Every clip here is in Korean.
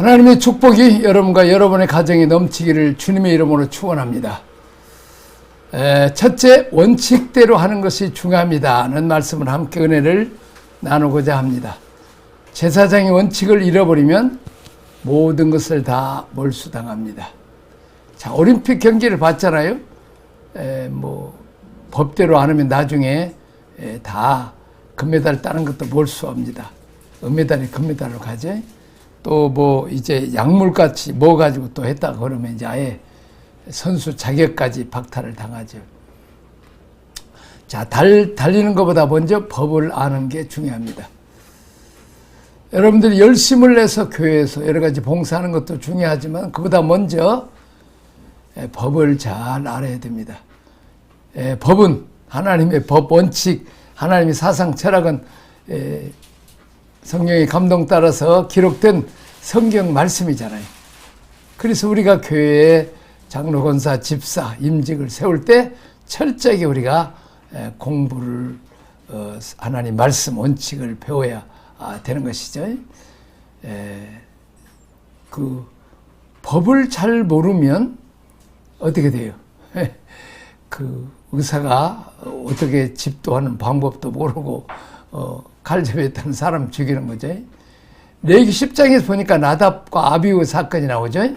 하나님의 축복이 여러분과 여러분의 가정에 넘치기를 주님의 이름으로 축원합니다. 첫째, 원칙대로 하는 것이 중요합니다는 말씀을 함께 은혜를 나누고자 합니다. 제사장이 원칙을 잃어버리면 모든 것을 다 몰수당합니다. 자, 올림픽 경기를 봤잖아요. 법대로 안 하면 나중에 다 금메달 따는 것도 몰수합니다. 은메달이 금메달로 가죠. 또 이제 약물같이 뭐 가지고 또 했다 그러면 이제 아예 선수 자격까지 박탈을 당하죠. 자, 달리는 것보다 먼저 법을 아는 게 중요합니다. 여러분들이 열심을 내서 교회에서 여러 가지 봉사하는 것도 중요하지만 그보다 먼저 법을 잘 알아야 됩니다. 법은 하나님의 법, 원칙, 하나님의 사상, 철학은 성령의 감동 따라서 기록된 성경 말씀이잖아요. 그래서 우리가 교회에 장로, 권사, 집사, 임직을 세울 때 철저하게 우리가 공부를 하나님 말씀, 원칙을 배워야 되는 것이죠. 그 법을 잘 모르면 어떻게 돼요? 그 의사가 어떻게 집도하는 방법도 모르고 칼잡이했다는 사람 죽이는 거죠. 레위기 10장에서 보니까 나답과 아비후 사건이 나오죠.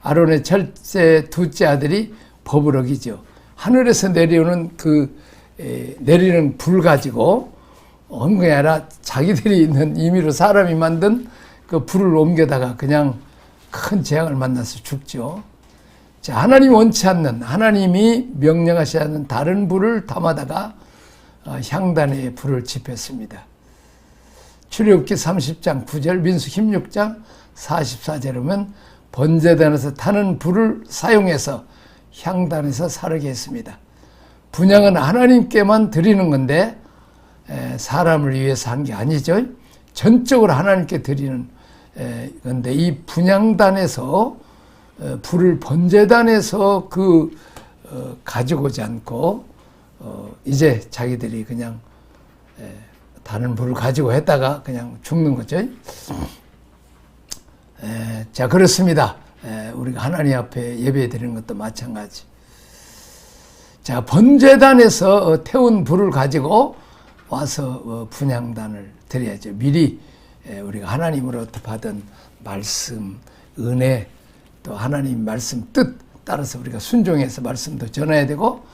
아론의 첫째, 둘째 아들이 법을 어기죠. 하늘에서 내리는 내리는 불 가지고 온 게 아니라 자기들이 있는 임의로 사람이 만든 그 불을 옮겨다가 그냥 큰 재앙을 만나서 죽죠. 자, 하나님이 원치 않는, 하나님이 명령하지 않는 다른 불을 담아다가 향단에 불을 지폈습니다. 출애굽기 30장 9절, 민수 16장 44절에 보면 번제단에서 타는 불을 사용해서 향단에서 사르게 했습니다. 분향은 하나님께만 드리는 건데 사람을 위해서 한 게 아니죠. 전적으로 하나님께 드리는 건데 이 분향단에서 불을 번제단에서 가지고 오지 않고 이제 자기들이 그냥 다른 불을 가지고 했다가 그냥 죽는 거죠. 자, 그렇습니다. 우리가 하나님 앞에 예배 드리는 것도 마찬가지. 자, 번제단에서 태운 불을 가지고 와서 분향단을 드려야죠. 미리 우리가 하나님으로부터 받은 말씀, 은혜, 또 하나님 말씀 뜻 따라서 우리가 순종해서 말씀도 전해야 되고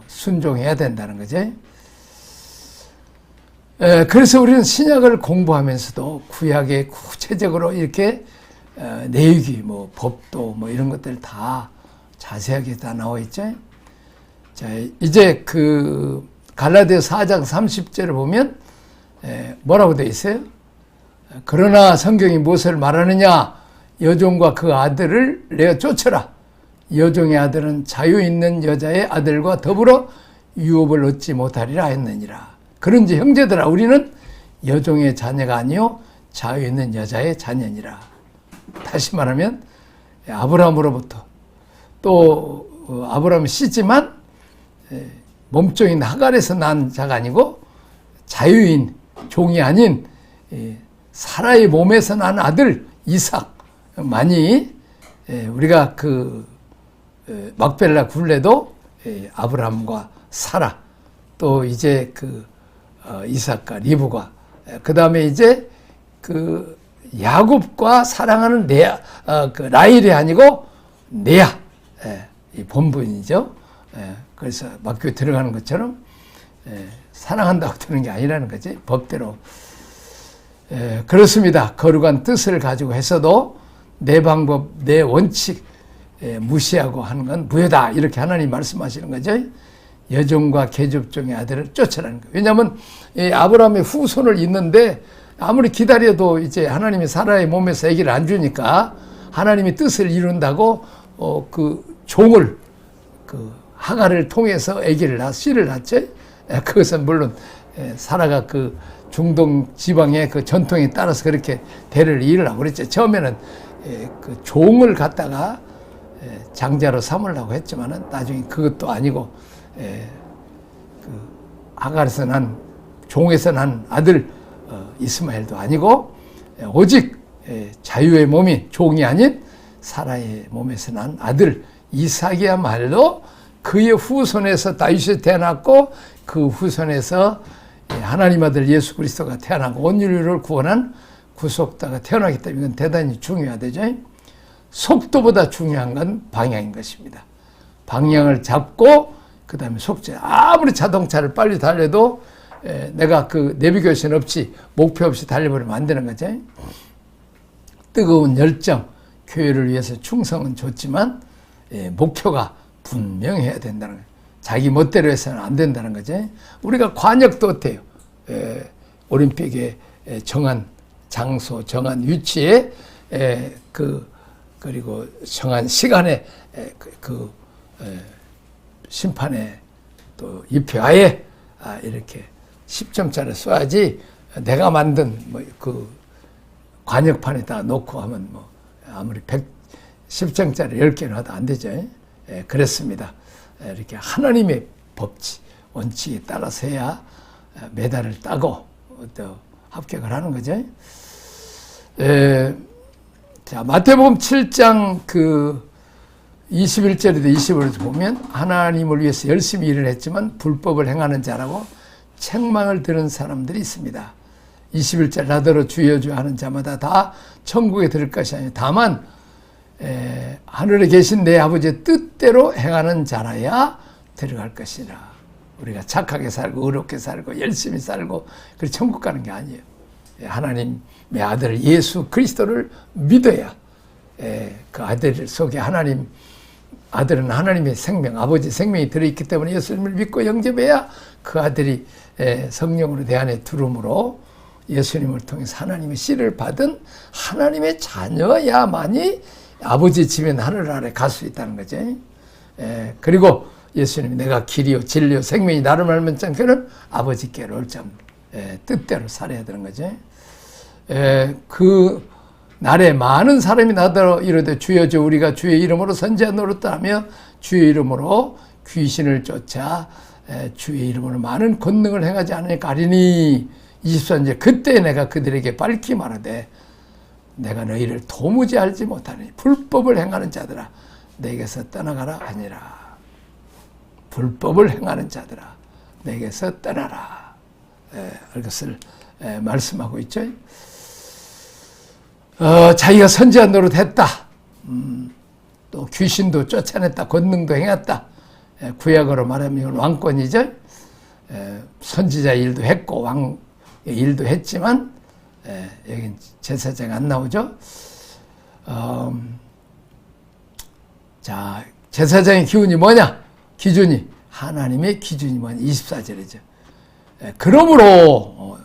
순종해야 된다는 거죠. 그래서 우리는 신약을 공부하면서도 구약에 구체적으로 이렇게 내용이 법도 이런 것들 다 자세하게 다 나와 있죠. 자, 이제 갈라디아서 4장 30절을 보면 뭐라고 되어 있어요? 그러나 성경이 무엇을 말하느냐? 여종과 그 아들을 내어 쫓으라. 여종의 아들은 자유 있는 여자의 아들과 더불어 유업을 얻지 못하리라 했느니라. 그런지 형제들아, 우리는 여종의 자녀가 아니요 자유 있는 여자의 자녀니라. 다시 말하면 아브라함으로부터 또 아브라함은 씨지만 몸종인 하갈에서 난 자가 아니고 자유인 종이 아닌 사라의 몸에서 난 아들 이삭만이 우리가 막벨라 굴레도 아브라함과 사라 또 이제 이삭과 리브가 그 다음에 이제 야곱과 사랑하는 레아 라헬이 아니고 레아 이 본분이죠. 그래서 막교에 들어가는 것처럼 사랑한다고 되는 게 아니라는 거지. 법대로. 그렇습니다. 거룩한 뜻을 가지고 했어도 내 방법, 내 원칙 무시하고 하는 건 무효다. 이렇게 하나님 말씀하시는 거죠. 여종과 계집종의 아들을 쫓으라는 거예요. 왜냐하면 아브라함의 후손을 잇는데 아무리 기다려도 이제 하나님이 사라의 몸에서 아기를 안 주니까 하나님이 뜻을 이룬다고 종을 하갈을 통해서 아기를 씨를 낳죠. 그것은 물론 사라가 중동 지방의 전통에 따라서 그렇게 대를 이으라고 그랬죠. 처음에는 종을 갖다가 장자로 삼으려고 했지만은 나중에 그것도 아니고 하갈에서 난 종에서 난 아들 이스마엘도 아니고 오직 자유의 몸인 종이 아닌 사라의 몸에서 난 아들 이삭이야말로 그의 후손에서 다윗이 태어났고 그 후손에서 하나님 아들 예수 그리스도가 태어나고 온 인류를 구원한 구속자가 태어나기 때문에 이건 대단히 중요하죠. 속도보다 중요한 건 방향인 것입니다. 방향을 잡고 그 다음에 속죄. 아무리 자동차를 빨리 달려도 내가 그 내비게이션 없이 목표 없이 달려버리면 안 되는 거죠. 뜨거운 열정, 교회를 위해서 충성은 좋지만 목표가 분명해야 된다는 거예요. 자기 멋대로 해서는 안 된다는 거죠. 우리가 관역도 어때요? 올림픽에 정한 장소, 정한 위치에 그리고 정한 시간에 심판에 또 입회하에 이렇게 10점짜리 써야지 내가 만든 그 관역판에다 놓고 하면 아무리 10점짜리 10개를 하도 안 되죠. 그랬습니다. 이렇게 하나님의 법칙, 원칙에 따라서 해야 메달을 따고 또 합격을 하는 거죠. 자, 마태복음 7장 21절에도 25절에도 보면 하나님을 위해서 열심히 일을 했지만 불법을 행하는 자라고 책망을 들은 사람들이 있습니다. 21절 나더러 주여 주여 하는 자마다 다 천국에 들을 것이 아니라 다만 하늘에 계신 내 아버지의 뜻대로 행하는 자라야 들어갈 것이라. 우리가 착하게 살고 의롭게 살고 열심히 살고 그래 천국 가는 게 아니에요. 하나님의 아들 예수 그리스도를 믿어야 그 아들 속에 아들은 하나님의 생명, 아버지 생명이 들어있기 때문에 예수님을 믿고 영접해야 그 아들이 성령으로 내 안에 들어옴으로 예수님을 통해서 하나님의 씨를 받은 하나님의 자녀야만이 아버지 집에 하늘 아래 갈 수 있다는 거죠. 그리고 예수님이 내가 길이요 진리요 생명이 나를 알면 짱께는 아버지께로 올잠 뜻대로 살아야 되는 거죠. 그 날에 많은 사람이 나더러 이르되 주여 주 우리가 주의 이름으로 선지자 노릇다 하며 주의 이름으로 귀신을 쫓아 주의 이름으로 많은 권능을 행하지 않으니까 아리니 24절 그때 내가 그들에게 밝히 말하되 내가 너희를 도무지 알지 못하니 불법을 행하는 자들아 내게서 떠나가라 하니라. 불법을 행하는 자들아 내게서 떠나라. 이것을 말씀하고 있죠. 자기가 선지자 노릇했다. 또 귀신도 쫓아냈다. 권능도 행했다. 구약으로 말하면 이건 왕권이죠. 선지자 일도 했고 왕 일도 했지만 여긴 제사장 안 나오죠. 자, 제사장의 기준이 뭐냐? 기준이 하나님의 기준이 뭐냐? 24절이죠. 그러므로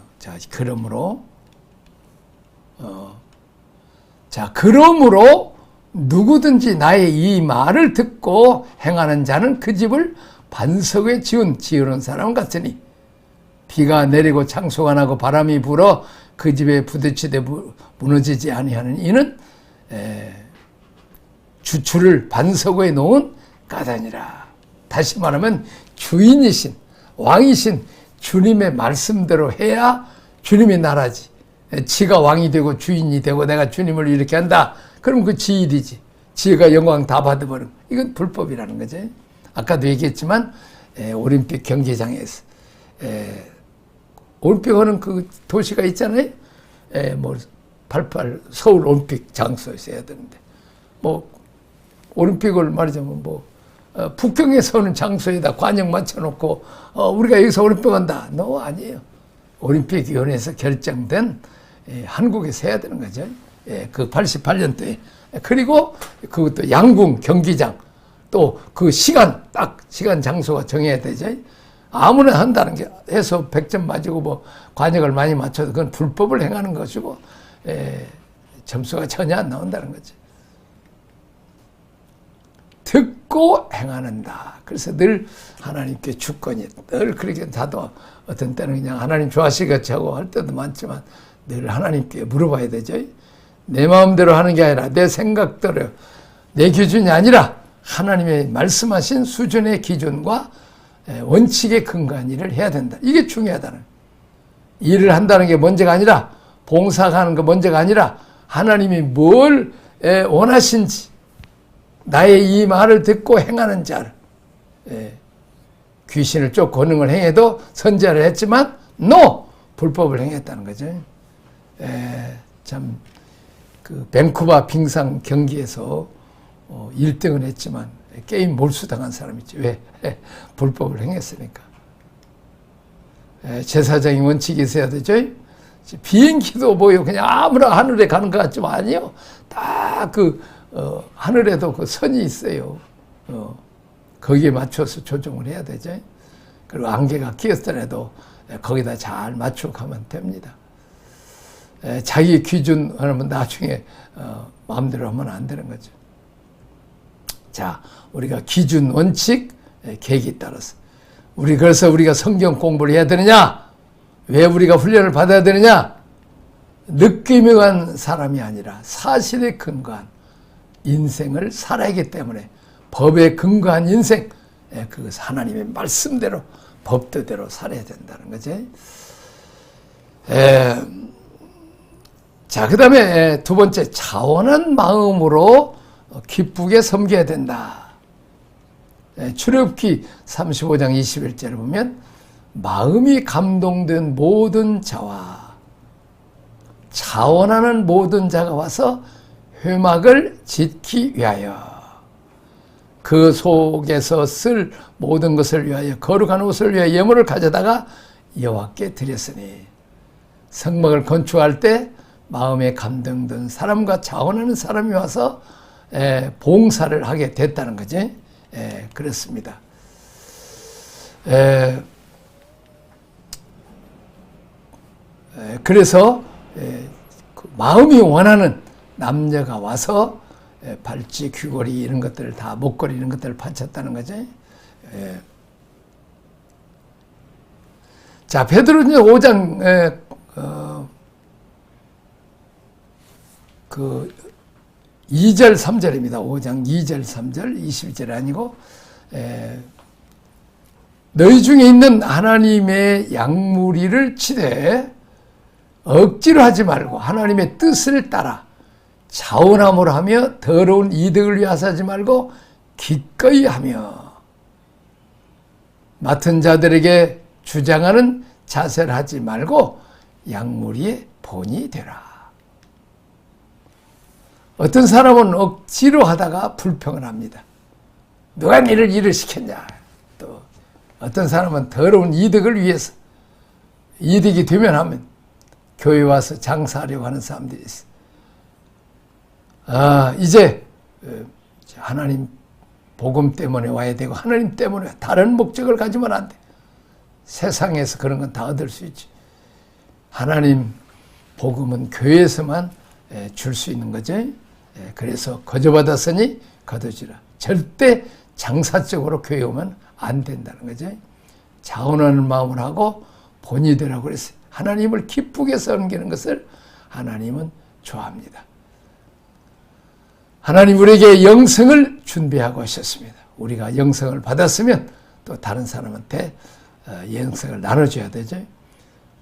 그러므로 누구든지 나의 이 말을 듣고 행하는 자는 그 집을 반석에 지으는 사람 같으니 비가 내리고 창수가 나고 바람이 불어 그 집에 부딪히되 무너지지 아니하는 이는 주추를 반석에 놓은 까다니라. 다시 말하면 주인이신 왕이신 주님의 말씀대로 해야 주님의 나라지. 지가 왕이 되고 주인이 되고 내가 주님을 이렇게 한다. 그럼 그 지 일이지. 지가 영광 다 받아버리면 이건 불법이라는 거죠. 아까도 얘기했지만 올림픽 경기장에서 올림픽 하는 그 도시가 있잖아요. 뭐 88 서울 올림픽 장소에서 해야 되는데 올림픽을 말하자면 북경에서 오는 장소에다 관역 맞춰놓고 우리가 여기서 올림픽 한다. 아니에요. 올림픽위원회에서 결정된 한국에서 해야 되는 거죠. 그 88년도에. 그리고 그것도 양궁 경기장 또 그 시간 장소가 정해야 되죠. 아무나 한다는 게 해서 100점 맞고 관역을 많이 맞춰도 그건 불법을 행하는 것이고 점수가 전혀 안 나온다는 거죠. 듣고 행하는다. 그래서 늘 하나님께 주권이 늘 그렇게 다도 어떤 때는 그냥 하나님 좋아하시겠지 하고 할 때도 많지만 늘 하나님께 물어봐야 되죠. 내 마음대로 하는 게 아니라 내 생각대로 내 기준이 아니라 하나님의 말씀하신 수준의 기준과 원칙에 근거한 일을 해야 된다. 이게 중요하다는 일을 한다는 게 문제가 아니라 봉사하는 게 문제가 아니라 하나님이 뭘 원하신지, 나의 이 말을 듣고 행하는 자를, 귀신을 쫓고 권능을 행해도 선지자를 했지만 불법을 행했다는 거죠. 참 그 밴쿠버 빙상 경기에서 1등을 했지만 게임 몰수당한 사람이지. 왜? 불법을 행했으니까. 제사장의 원칙이 있어야 되죠. 비행기도 그냥 아무나 하늘에 가는 것 같지만 아니요. 딱 하늘에도 그 선이 있어요. 거기에 맞춰서 조정을 해야 되죠. 그리고 안개가 끼었더라도 거기다 잘 맞추고 가면 됩니다. 자기 기준 하면 나중에 마음대로 하면 안 되는 거죠. 자, 우리가 기준, 원칙, 계기 따라서. 그래서 우리가 성경 공부를 해야 되느냐? 왜 우리가 훈련을 받아야 되느냐? 느낌에 관한 사람이 아니라 사실에 근거한 인생을 살아야 하기 때문에 법에 근거한 인생, 그것은 하나님의 말씀대로, 법도대로 살아야 된다는 거지. 자, 그 다음에 두 번째, 자원한 마음으로 기쁘게 섬겨야 된다. 출애굽기 35장 21절을 보면 마음이 감동된 모든 자와 자원하는 모든 자가 와서 회막을 짓기 위하여 그 속에서 쓸 모든 것을 위하여 거룩한 옷을 위하여 예물을 가져다가 여호와께 드렸으니 성막을 건축할 때 마음에 감동된 사람과 자원하는 사람이 와서 봉사를 하게 됐다는 거지. 그렇습니다. 그래서 마음이 원하는 남녀가 와서 발찌, 귀걸이 이런 것들을 다 목걸이 이런 것들을 바쳤다는 거지. 자, 베드로는 5장 2절 3절입니다. 5장 2절 3절 22절 아니고 너희 중에 있는 하나님의 양무리를 치되 억지로 하지 말고 하나님의 뜻을 따라 자원함으로 하며 더러운 이득을 위하서 하지 말고 기꺼이 하며 맡은 자들에게 주장하는 자세를 하지 말고 양무리의 본이 되라. 어떤 사람은 억지로 하다가 불평을 합니다. 누가 니를 일을 시켰냐. 또 어떤 사람은 더러운 이득을 위해서 이득이 되면 하면 교회 와서 장사하려고 하는 사람들이 있어요. 이제 하나님 복음 때문에 와야 되고 하나님 때문에 다른 목적을 가지면 안 돼. 세상에서 그런 건 다 얻을 수 있지. 하나님 복음은 교회에서만 줄 수 있는 거죠. 그래서 거저받았으니 거두지라. 절대 장사적으로 교회 오면 안 된다는 거죠. 자원하는 마음을 하고 본이 되라고 그랬어요. 하나님을 기쁘게 섬기는 것을 하나님은 좋아합니다. 하나님 우리에게 영성을 준비하고 하셨습니다. 우리가 영성을 받았으면 또 다른 사람한테 영성을 나눠줘야 되죠.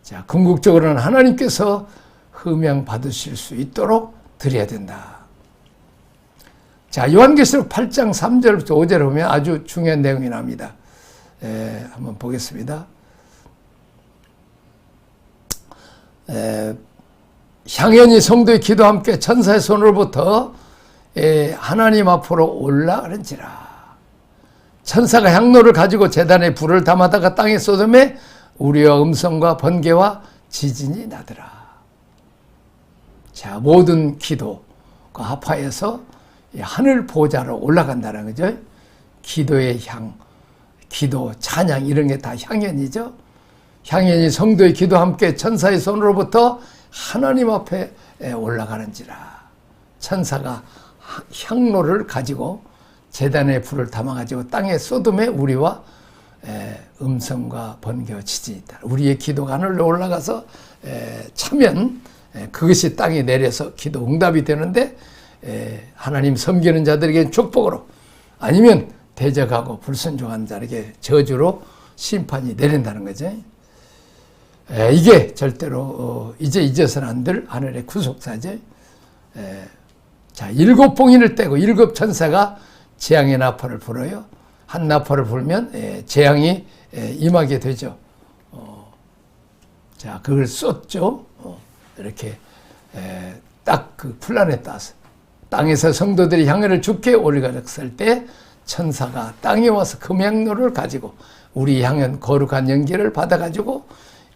자, 궁극적으로는 하나님께서 흠양 받으실 수 있도록 드려야 된다. 자, 요한계시록 8장 3절부터 5절을 보면 아주 중요한 내용이 나옵니다. 한번 보겠습니다. 향연이 성도의 기도와 함께 천사의 손으로부터 하나님 앞으로 올라가는지라. 천사가 향로를 가지고 제단에 불을 담아다가 땅에 쏟음에 우리와 음성과 번개와 지진이 나더라. 자, 모든 기도가 합하여서 하늘 보좌로 올라간다는 거죠. 기도의 향, 기도, 찬양 이런 게 다 향연이죠. 향연이 성도의 기도와 함께 천사의 손으로부터 하나님 앞에 올라가는지라. 천사가 향로를 가지고 제단에 불을 담아가지고 땅에 쏟음에 우리와 음성과 번개와 지진이 있다. 우리의 기도가 하늘로 올라가서 차면 그것이 땅에 내려서 기도 응답이 되는데 하나님 섬기는 자들에게는 축복으로 아니면 대적하고 불순종한 자에게 저주로 심판이 내린다는 거죠. 이게 절대로 이제 잊어서는 안 될 하늘의 구속사죠. 자, 7봉인을 떼고 7천사가 재앙의 나팔을 불어요. 한 나팔을 불면 재앙이 임하게 되죠. 자, 그걸 쏟죠. 이렇게 딱 그 플란에 따서 땅에서 성도들이 향유를 주께 올려갔을 때 천사가 땅에 와서 금향로를 가지고 우리 향연 거룩한 연기를 받아가지고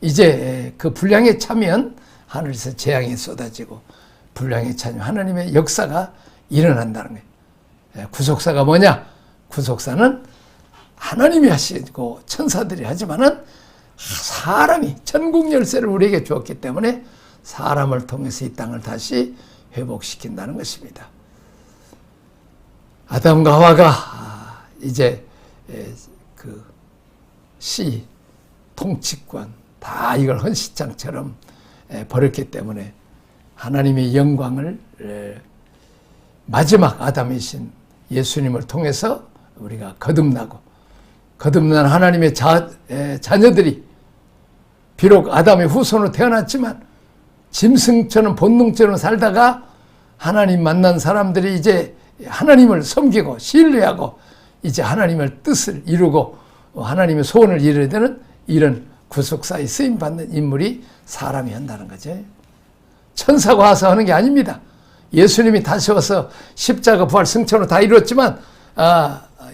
이제 그 분량에 차면 하늘에서 재앙이 쏟아지고 분량에 차면 하나님의 역사가 일어난다는 거예요. 구속사가 뭐냐? 구속사는 하나님이 하시고 천사들이 하지만은 사람이 천국 열쇠를 우리에게 주었기 때문에 사람을 통해서 이 땅을 다시 회복시킨다는 것입니다. 아담과 하와가 이제 그 시, 통치권 다 이걸 헌시장처럼 버렸기 때문에 하나님의 영광을 마지막 아담이신 예수님을 통해서 우리가 거듭난 하나님의 자녀들이 비록 아담의 후손으로 태어났지만 짐승처럼 본능처럼 살다가 하나님 만난 사람들이 이제 하나님을 섬기고 신뢰하고 이제 하나님의 뜻을 이루고 하나님의 소원을 이루어야 되는 이런 구속사에 쓰임받는 인물이 사람이 한다는 거죠. 천사가 와서 하는 게 아닙니다. 예수님이 다시 와서 십자가 부활 승천으로 다 이루었지만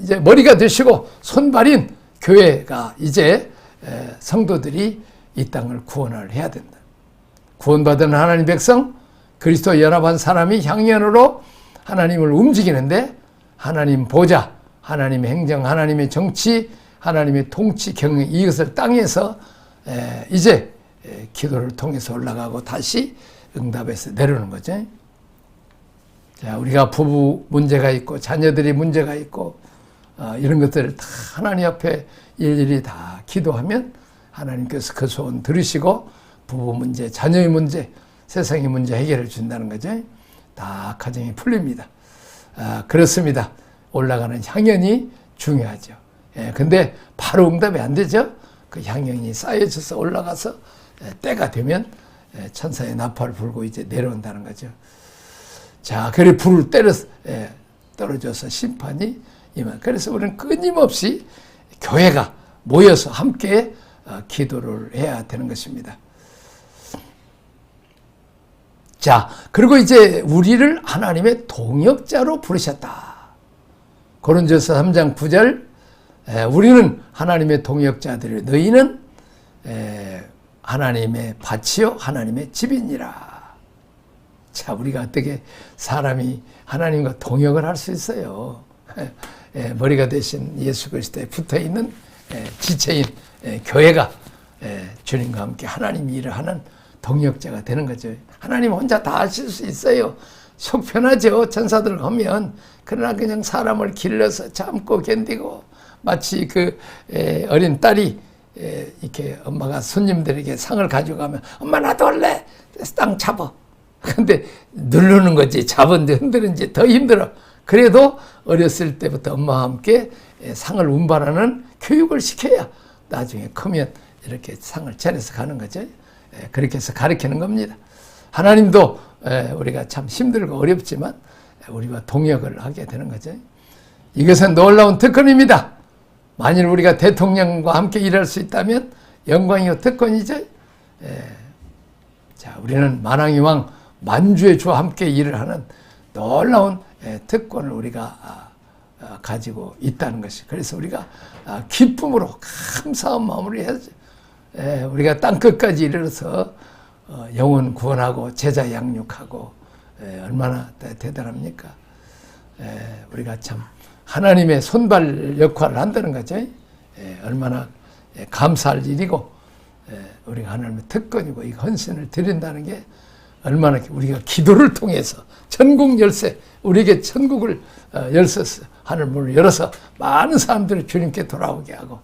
이제 머리가 되시고 손발인 교회가 이제 성도들이 이 땅을 구원을 해야 된다. 구원받은 하나님 백성 그리스도 연합한 사람이 향연으로 하나님을 움직이는데 하나님 보좌, 하나님의 행정, 하나님의 정치, 하나님의 통치, 경영 이것을 땅에서 이제 기도를 통해서 올라가고 다시 응답해서 내려오는 거죠. 자, 우리가 부부 문제가 있고 자녀들이 문제가 있고 이런 것들을 다 하나님 앞에 일일이 다 기도하면 하나님께서 그 소원 들으시고 부부 문제, 자녀의 문제, 세상의 문제 해결해 준다는 거죠. 다 가정이 풀립니다. 그렇습니다. 올라가는 향연이 중요하죠. 근데 바로 응답이 안 되죠. 그 향연이 쌓여져서 올라가서 때가 되면 천사의 나팔을 불고 이제 내려온다는 거죠. 자, 그래 불을 떨어져서 심판이 임한. 그래서 우리는 끊임없이 교회가 모여서 함께 기도를 해야 되는 것입니다. 자, 그리고 이제 우리를 하나님의 동역자로 부르셨다. 고린도서 3장 9절 우리는 하나님의 동역자들이 너희는 하나님의 밭이요 하나님의 집이니라. 자, 우리가 어떻게 사람이 하나님과 동역을 할 수 있어요? 머리가 되신 예수 그리스도에 붙어있는 지체인 교회가 주님과 함께 하나님 일을 하는 동역자가 되는 거죠. 하나님 혼자 다 하실 수 있어요. 속 편하죠. 천사들 가면. 그러나 그냥 사람을 길러서 참고 견디고 마치 그 어린 딸이 이렇게 엄마가 손님들에게 상을 가져가면 엄마 나도 할래. 땅 잡아. 근데 누르는 거지 잡은지 흔드는지 더 힘들어. 그래도 어렸을 때부터 엄마와 함께 상을 운반하는 교육을 시켜야 나중에 크면 이렇게 상을 차려서 가는 거죠. 그렇게 해서 가르치는 겁니다. 하나님도 우리가 참 힘들고 어렵지만 우리와 동역을 하게 되는 거죠. 이것은 놀라운 특권입니다. 만일 우리가 대통령과 함께 일할 수 있다면 영광이요 특권이죠. 자, 우리는 만왕의 왕 만주의 주와 함께 일을 하는 놀라운 특권을 우리가 가지고 있다는 것이. 그래서 우리가 기쁨으로 감사한 마음으로 해야죠. 우리가 땅끝까지 이르러서 영혼 구원하고 제자 양육하고 얼마나 대단합니까? 우리가 참 하나님의 손발 역할을 한다는 거죠. 얼마나 감사할 일이고 우리가 하나님의 특권이고 이 헌신을 드린다는 게 얼마나 우리가 기도를 통해서 천국 열쇠 우리에게 천국을 열쇠 하늘문을 열어서 많은 사람들을 주님께 돌아오게 하고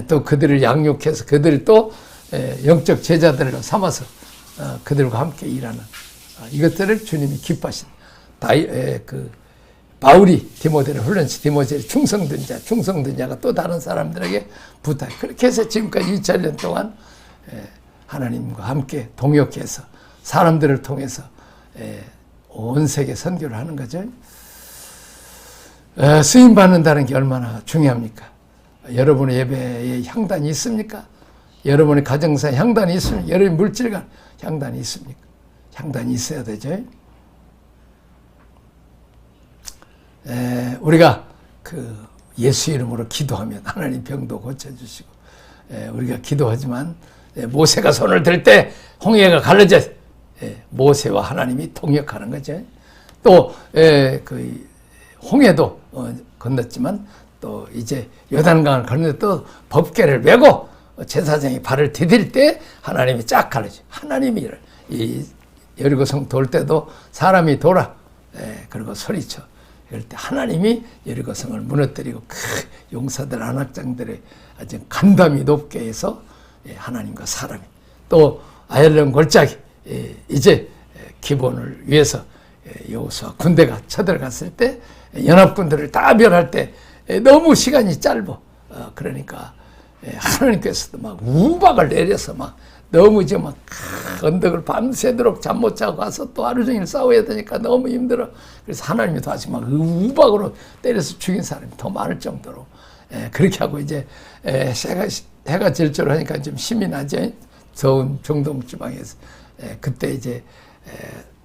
또 그들을 양육해서 그들을 또 영적 제자들로 삼아서 그들과 함께 일하는 이것들을 주님이 기뻐하신 바울이 디모데를 훈련시 디모데를 충성된 자가 또 다른 사람들에게 부탁해. 그렇게 해서 지금까지 2000년 동안 하나님과 함께 동역해서 사람들을 통해서 온 세계 선교를 하는 거죠. 쓰임 받는다는 게 얼마나 중요합니까? 여러분의 예배에 향단이 있습니까? 여러분의 가정사에 향단이 있습니까? 여러분의 물질과 향단이 있습니까? 향단이 있어야 되죠. 우리가 그 예수 이름으로 기도하면 하나님 병도 고쳐주시고, 우리가 기도하지만 모세가 손을 들 때 홍해가 갈라져 모세와 하나님이 동역하는 거죠. 또 그 홍해도 건넜지만 또 이제 요단강을 건너 또 법궤를 메고 제사장이 발을 디딜 때 하나님이 쫙 갈라져. 하나님이 이 여리고성 돌 때도 사람이 돌아 그리고 소리쳐. 그럴 때 하나님이 여리고성을 무너뜨리고 용사들 안악장들의 아주 간담이 높게 해서 하나님과 사람이 또 아얄론 골짜기 이제 기본을 위해서 여호수아 군대가 쳐들어갔을 때 연합군들을 다 멸할 때 너무 시간이 짧아. 그러니까 하나님께서도 막 우박을 내려서 막 너무 이제 막 언덕을 밤새도록 잠 못 자고 가서 또 하루 종일 싸워야 되니까 너무 힘들어. 그래서 하나님이 다시 막 우박으로 때려서 죽인 사람이 더 많을 정도로 그렇게 하고 이제 해가 질 줄 하니까 좀 힘이 나죠. 더운 중동 지방에서 그때 이제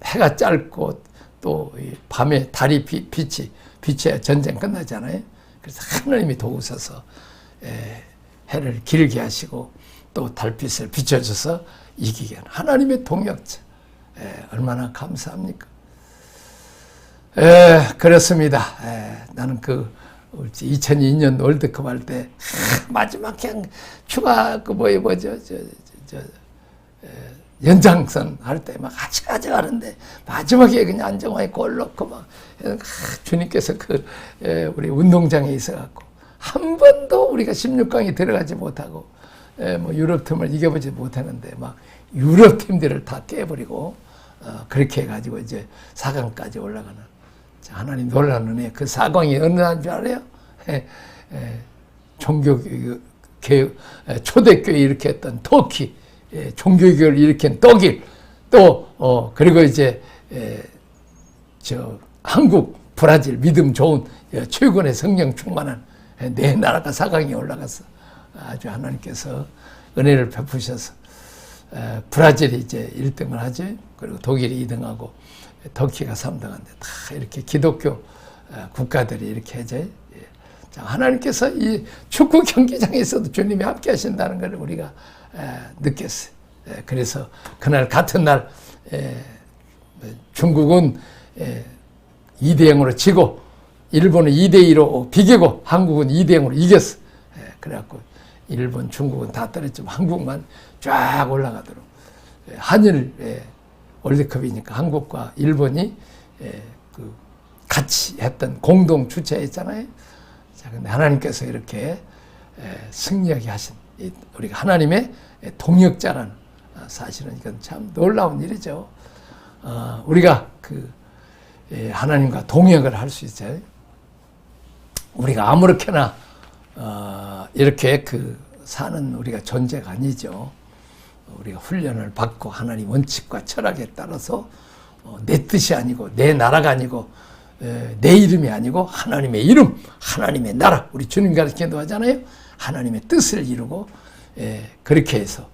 해가 짧고 또 밤에 달이 빛이 전쟁 끝나잖아요. 그래서 하나님이 도우셔서 해를 길게 하시고 또 달빛을 비춰줘서 이기게 하는 하나님의 동역자. 얼마나 감사합니까? 그렇습니다. 나는 그 2002년 월드컵 할 때 마지막 그냥 추가 연장선 할 때 막 아직 하는데 마지막에 그냥 안정환이 골 넣고 막 주님께서 우리 운동장에 있어갖고 한 번도 우리가 16강에 들어가지 못하고 뭐 유럽 팀을 이겨보지 못하는데 막 유럽 팀들을 다 깨버리고 그렇게 해가지고 이제 4강까지 올라가는 하나님 놀라운 은혜. 그 4강이 어느 날인 줄 알아요? 종교교육 초대교회 이렇게 했던 터키, 종교교육을 일으킨 독일, 또 그리고 이제 한국, 브라질 믿음 좋은 최근의 성령 충만한 네 나라가 4강에 올라갔어. 아주 하나님께서 은혜를 베푸셔서 브라질이 이제 1등을 하죠. 그리고 독일이 2등하고 터키가 3등한데 다 이렇게 기독교 국가들이 이렇게 하죠. 자, 하나님께서 이 축구 경기장에서도 주님이 함께 하신다는 걸 우리가 느꼈어요. 그래서 그날 같은 날 중국은 2대0으로 지고 일본은 2대2로 비기고 한국은 2대0으로 이겼어. 그래갖고 일본, 중국은 다 떨어지면 한국만 쫙 올라가도록 한일 월드컵이니까 한국과 일본이 같이 했던 공동 주최했잖아요. 자, 근데 하나님께서 이렇게 승리하게 하신 우리가 하나님의 동역자라는 사실은 이건 참 놀라운 일이죠. 우리가 하나님과 동역을 할 수 있어요. 우리가 아무렇게나 이렇게 사는 우리가 존재가 아니죠. 우리가 훈련을 받고 하나님 원칙과 철학에 따라서 내 뜻이 아니고 내 나라가 아니고 내 이름이 아니고 하나님의 이름, 하나님의 나라. 우리 주님 가르쳐 기도하잖아요. 하나님의 뜻을 이루고 그렇게 해서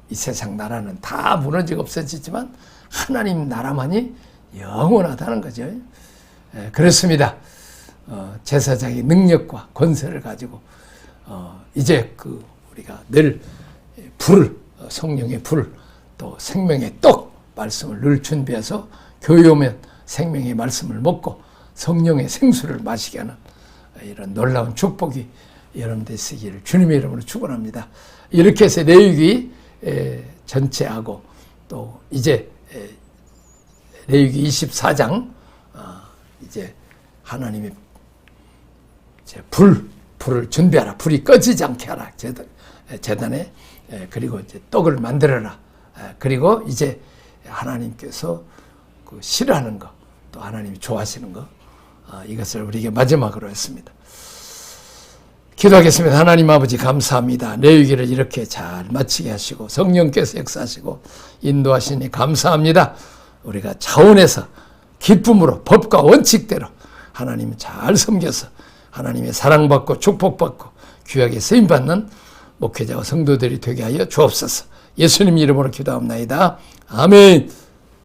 이 세상 나라는 다 무너지고 없어지지만 하나님 나라만이 영원하다는 거죠. 그렇습니다. 제사장의 능력과 권세를 가지고 이제 우리가 늘 성령의 불, 또 생명의 떡 말씀을 늘 준비해서 교회 오면 생명의 말씀을 먹고 성령의 생수를 마시게 하는 이런 놀라운 축복이 여러분들 있으기를 주님의 이름으로 축원합니다. 이렇게 해서 레위기 전체하고 또 이제 레위기 24장 이제 하나님의 불을 준비하라. 불이 꺼지지 않게 하라. 제단에 그리고 이제 떡을 만들어라. 그리고 이제 하나님께서 싫어하는 거, 또 하나님이 좋아하시는 거, 이것을 우리에게 마지막으로 했습니다. 기도하겠습니다. 하나님 아버지 감사합니다. 레위기를 이렇게 잘 마치게 하시고 성령께서 역사하시고 인도하시니 감사합니다. 우리가 자원해서 기쁨으로 법과 원칙대로 하나님을 잘 섬겨서 하나님의 사랑받고 축복받고 귀하게 쓰임받는 목회자와 성도들이 되게 하여 주옵소서. 예수님 이름으로 기도합나이다. 아멘.